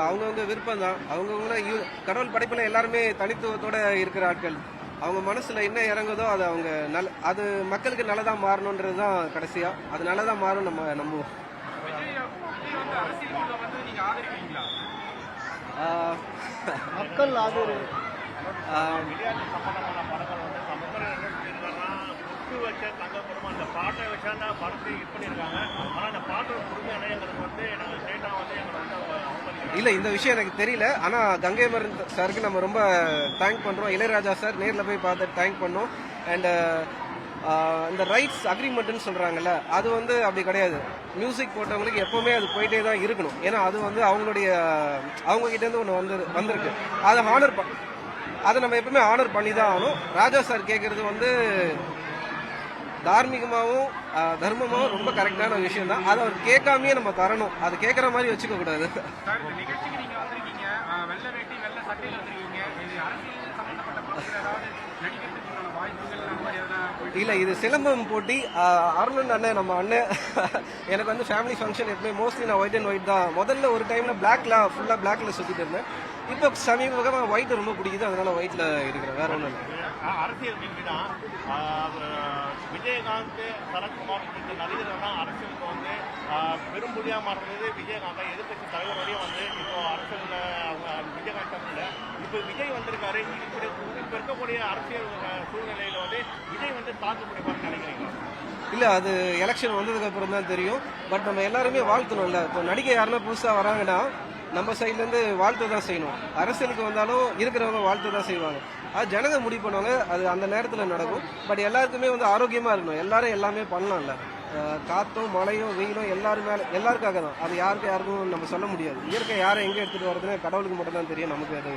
அவங்கவுங்க விருப்பம் தான். அவங்கவுங்கள கடவுள் படைப்பில் எல்லாருமே தனித்துவத்தோட இருக்கிற ஆட்கள். அவங்க மனசுல என்ன இறங்குதோ அது அவங்க அது மக்களுக்கு நல்லதா மாறணுன்றது தான் கடைசியா. அது நல்லதா மாறும் நம்ம நம்புவோம். மக்கள் ஆதரவு அந்த பாட்டை வச்சா படத்தை இது பண்ணியிருக்காங்க. ஆனால் அந்த பாட்டோட முழுமையானங்கிறது வந்து எனக்கு ஸ்டேட்டாக வந்து எங்களை வந்து இல்லை, இந்த விஷயம் எனக்கு தெரியல. ஆனால் கங்கை மரன் சாருக்கு நம்ம ரொம்ப தேங்க் பண்ணுறோம். இளையராஜா சார் நேரில் போய் பார்த்து தேங்க் பண்ணோம். அண்ட் இந்த ரைட்ஸ் அக்ரிமெண்ட்னு சொல்கிறாங்கல்ல, அது வந்து அப்படி கிடையாது. மியூசிக் போட்டவங்களுக்கு எப்போவுமே அது போயிட்டே தான் இருக்கணும். ஏன்னா அது வந்து அவங்க கிட்டேருந்து ஒன்று வந்திருக்கு. அதை அதை நம்ம எப்பவுமே ஆனர் பண்ணி தான் ஆகணும். ராஜா சார் கேட்குறது வந்து தார்மீகமாகவும் தர்மமாகவும் ரொம்ப கரெக்டான விஷயம் தான். அதை அவர் கேட்காமையே நம்ம தரணும். அது கேட்குற மாதிரி வச்சுக்க கூடாது. இல்லை, இது சிலம்பம் போட்டி. அருணன் அண்ணன் நம்ம அண்ணன் எனக்கு வந்து ஃபேமிலி ஃபங்க்ஷன் எப்பவுமே மோஸ்ட்லி நான் ஒயிட் அண்ட் ஒயிட் தான். முதல்ல ஒரு டைமில் ஃபுல்லாக பிளாக்ல சுற்றிட்டு இருந்தேன். இப்போ சமீபமாக ஒயிட் ரொம்ப பிடிக்குது, அதனால ஒயிட்ல இருக்கிறேன். வேற ஒன்றும் இல்லை. அரசியல் கேள்விதான். விஜயகாந்த், சரத்குமார் இந்த நடிகர்கள்லாம் அரசியலுக்கு வந்து பெரும்புலியாக மாறுறது விஜயகாந்த் தான். எதிர்கட்சி தலைவர் வரையும் வந்து இப்போ அரசியலில் அவங்க விஜயகாந்த் இல்லை. இப்போ விஜய் வந்திருக்காரு. இப்போ இருக்கக்கூடிய அரசியல் சூழ்நிலையில் வந்து விஜய் வந்து தாக்கு பிடிப்பார்னு நினைக்கிறீங்க? இல்லை, அது எலெக்ஷன் வந்ததுக்கு அப்புறம் தான் தெரியும். பட் நம்ம எல்லாருமே வாழ்த்தணும்ல. இப்போ நடிகை யாருன்னா புதுசாக வராங்கன்னா நம்ம சைட்லேருந்து வாழ்த்து தான் செய்யணும். அரசியலுக்கு வந்தாலும் இருக்கிறவங்க வாழ்த்து தான் செய்வாங்க. அது ஜனங்க முடிவு பண்ணுவாங்க. அது அந்த நேரத்தில் நடக்கும். பட் எல்லாருக்குமே வந்து ஆரோக்கியமாக இருக்கணும். எல்லாரும் எல்லாமே பண்ணலாம்ல. காற்றும் மழையும் வெயிலும் எல்லாருக்காக தான். அது யாருக்கும் நம்ம சொல்ல முடியாது. இயற்கை யாரை எங்கே எடுத்துகிட்டு வரதுன்னு கடவுளுக்கு மட்டும் தான் தெரியும். நமக்கு அது